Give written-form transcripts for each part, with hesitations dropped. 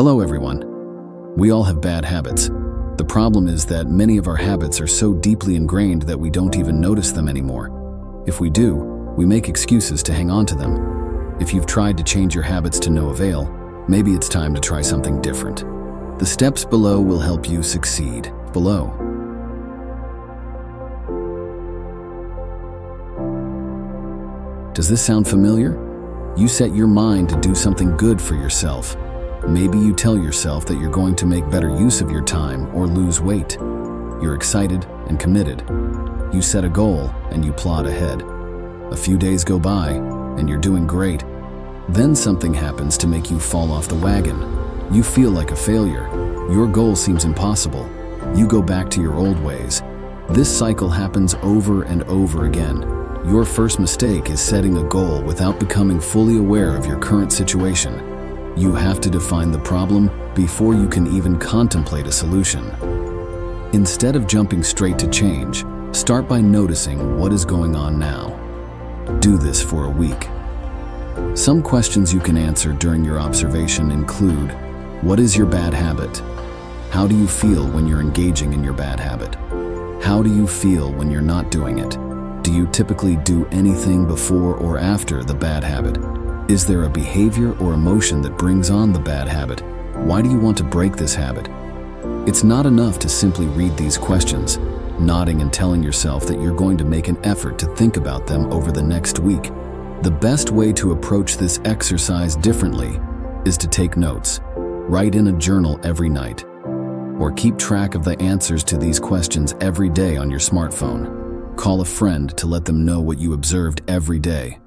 Hello everyone. We all have bad habits. The problem is that many of our habits are so deeply ingrained that we don't even notice them anymore. If we do, we make excuses to hang on to them. If you've tried to change your habits to no avail, maybe it's time to try something different. The steps below will help you succeed. Below. Does this sound familiar? You set your mind to do something good for yourself. Maybe you tell yourself that you're going to make better use of your time or lose weight. You're excited and committed. You set a goal and you plod ahead. A few days go by and you're doing great. Then something happens to make you fall off the wagon. You feel like a failure. Your goal seems impossible. You go back to your old ways. This cycle happens over and over again. Your first mistake is setting a goal without becoming fully aware of your current situation. You have to define the problem before you can even contemplate a solution. Instead of jumping straight to change, start by noticing what is going on now. Do this for a week. Some questions you can answer during your observation include: what is your bad habit? How do you feel when you're engaging in your bad habit? How do you feel when you're not doing it? Do you typically do anything before or after the bad habit? Is there a behavior or emotion that brings on the bad habit? Why do you want to break this habit? It's not enough to simply read these questions, nodding and telling yourself that you're going to make an effort to think about them over the next week. The best way to approach this exercise differently is to take notes. Write in a journal every night, or keep track of the answers to these questions every day on your smartphone. Call a friend to let them know what you observed every day.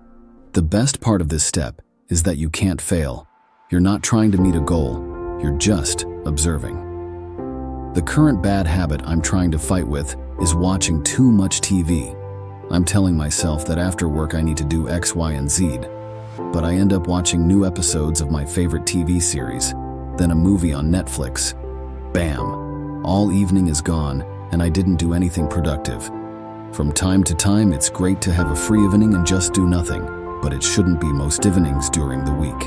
The best part of this step is that you can't fail. You're not trying to meet a goal, you're just observing. The current bad habit I'm trying to fight with is watching too much TV. I'm telling myself that after work I need to do X, Y, and Z, but I end up watching new episodes of my favorite TV series, then a movie on Netflix. Bam! All evening is gone, and I didn't do anything productive. From time to time, it's great to have a free evening and just do nothing, but it shouldn't be most evenings during the week.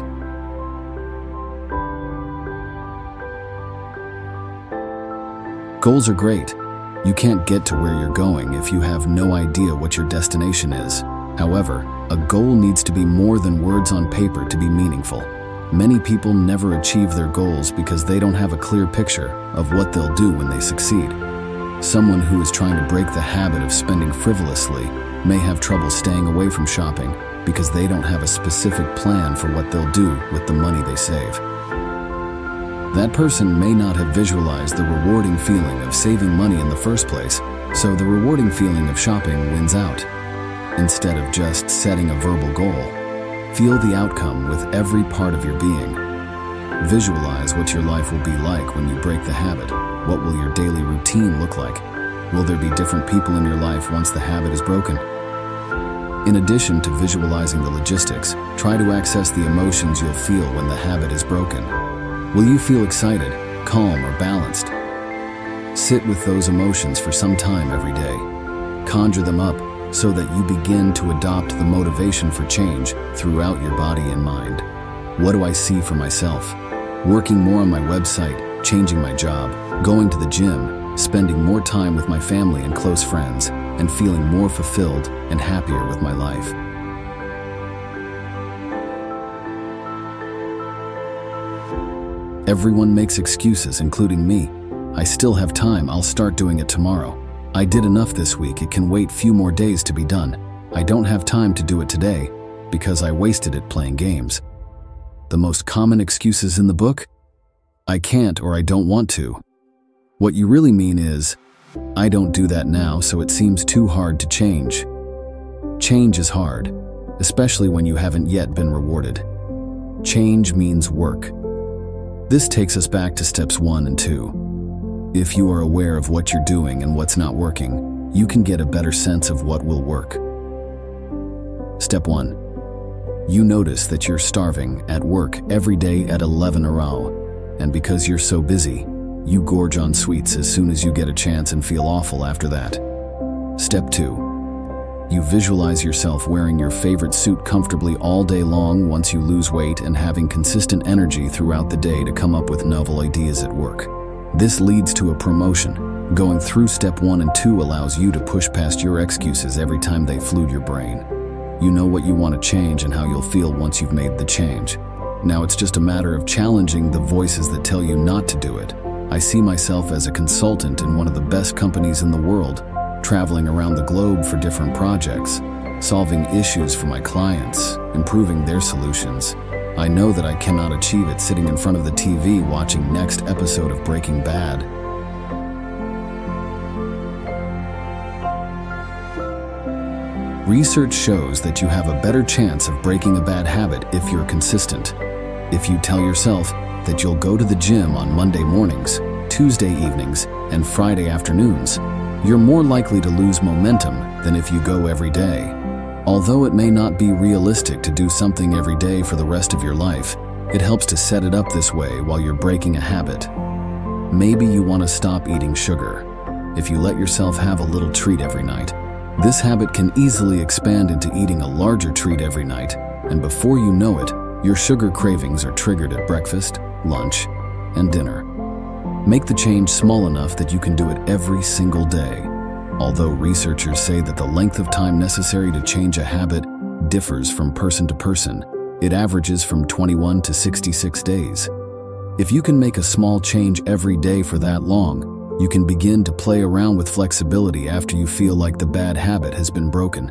Goals are great. You can't get to where you're going if you have no idea what your destination is. However, a goal needs to be more than words on paper to be meaningful. Many people never achieve their goals because they don't have a clear picture of what they'll do when they succeed. Someone who is trying to break the habit of spending frivolously may have trouble staying away from shopping because they don't have a specific plan for what they'll do with the money they save. That person may not have visualized the rewarding feeling of saving money in the first place, so the rewarding feeling of shopping wins out. Instead of just setting a verbal goal, feel the outcome with every part of your being. Visualize what your life will be like when you break the habit. What will your daily routine look like? Will there be different people in your life once the habit is broken? In addition to visualizing the logistics, try to access the emotions you'll feel when the habit is broken. Will you feel excited, calm, or balanced? Sit with those emotions for some time every day. Conjure them up so that you begin to adopt the motivation for change throughout your body and mind. What do I see for myself? Working more on my website, changing my job, going to the gym, spending more time with my family and close friends, and feeling more fulfilled and happier with my life. Everyone makes excuses, including me. I still have time, I'll start doing it tomorrow. I did enough this week, it can wait few more days to be done. I don't have time to do it today because I wasted it playing games. The most common excuses in the book? I can't or I don't want to. What you really mean is, I don't do that now, so it seems too hard to change. Change is hard, especially when you haven't yet been rewarded. Change means work. This takes us back to steps 1 and 2. If you are aware of what you're doing and what's not working, you can get a better sense of what will work. Step 1. You notice that you're starving at work every day at 11 around, and because you're so busy, you gorge on sweets as soon as you get a chance and feel awful after that. Step 2. You visualize yourself wearing your favorite suit comfortably all day long once you lose weight and having consistent energy throughout the day to come up with novel ideas at work. This leads to a promotion. Going through step 1 and 2 allows you to push past your excuses every time they flood your brain. You know what you want to change and how you'll feel once you've made the change. Now it's just a matter of challenging the voices that tell you not to do it. I see myself as a consultant in one of the best companies in the world, traveling around the globe for different projects, solving issues for my clients, improving their solutions. I know that I cannot achieve it sitting in front of the TV watching next episode of Breaking Bad. Research shows that you have a better chance of breaking a bad habit if you're consistent. If you tell yourself that you'll go to the gym on Monday mornings, Tuesday evenings, and Friday afternoons, you're more likely to lose momentum than if you go every day. Although it may not be realistic to do something every day for the rest of your life, it helps to set it up this way while you're breaking a habit. Maybe you want to stop eating sugar. If you let yourself have a little treat every night, this habit can easily expand into eating a larger treat every night, and before you know it, your sugar cravings are triggered at breakfast, lunch, and dinner. Make the change small enough that you can do it every single day. Although researchers say that the length of time necessary to change a habit differs from person to person, it averages from 21 to 66 days. If you can make a small change every day for that long, you can begin to play around with flexibility after you feel like the bad habit has been broken.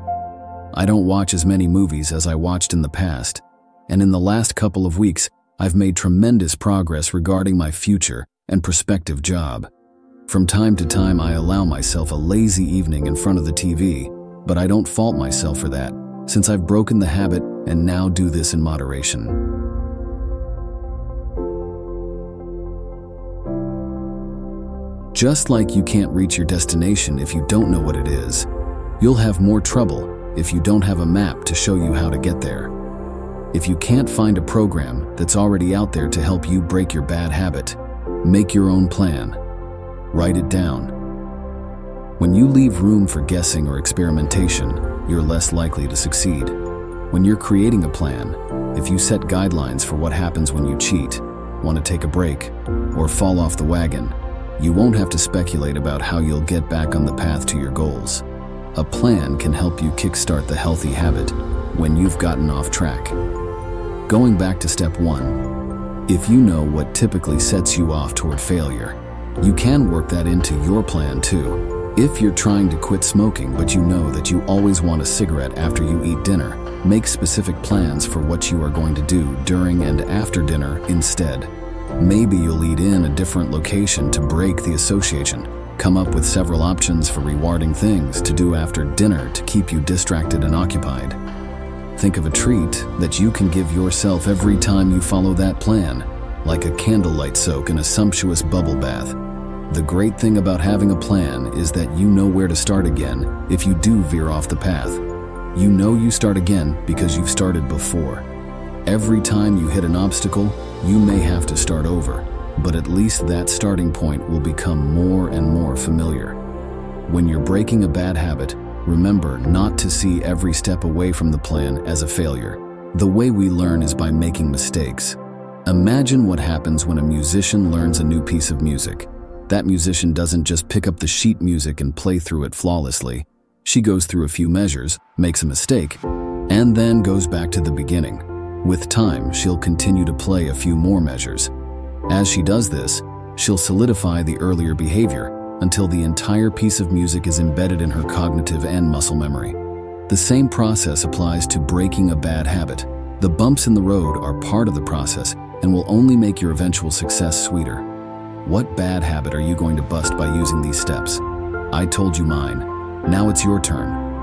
I don't watch as many movies as I watched in the past, and in the last couple of weeks, I've made tremendous progress regarding my future and prospective job. From time to time, I allow myself a lazy evening in front of the TV, but I don't fault myself for that, since I've broken the habit and now do this in moderation. Just like you can't reach your destination if you don't know what it is, you'll have more trouble if you don't have a map to show you how to get there. If you can't find a program that's already out there to help you break your bad habit, make your own plan. Write it down. When you leave room for guessing or experimentation, you're less likely to succeed. When you're creating a plan, if you set guidelines for what happens when you cheat, want to take a break, or fall off the wagon, you won't have to speculate about how you'll get back on the path to your goals. A plan can help you kickstart the healthy habit when you've gotten off track. Going back to step 1, if you know what typically sets you off toward failure, you can work that into your plan too. If you're trying to quit smoking but you know that you always want a cigarette after you eat dinner, make specific plans for what you are going to do during and after dinner instead. Maybe you'll eat in a different location to break the association. Come up with several options for rewarding things to do after dinner to keep you distracted and occupied. Think of a treat that you can give yourself every time you follow that plan, like a candlelight soak in a sumptuous bubble bath. The great thing about having a plan is that you know where to start again if you do veer off the path. You know you start again because you've started before. Every time you hit an obstacle, you may have to start over, but at least that starting point will become more and more familiar. When you're breaking a bad habit, remember not to see every step away from the plan as a failure. The way we learn is by making mistakes. Imagine what happens when a musician learns a new piece of music. That musician doesn't just pick up the sheet music and play through it flawlessly. She goes through a few measures, makes a mistake, and then goes back to the beginning. With time, she'll continue to play a few more measures. As she does this, she'll solidify the earlier behavior until the entire piece of music is embedded in her cognitive and muscle memory. The same process applies to breaking a bad habit. The bumps in the road are part of the process and will only make your eventual success sweeter. What bad habit are you going to bust by using these steps? I told you mine. Now it's your turn.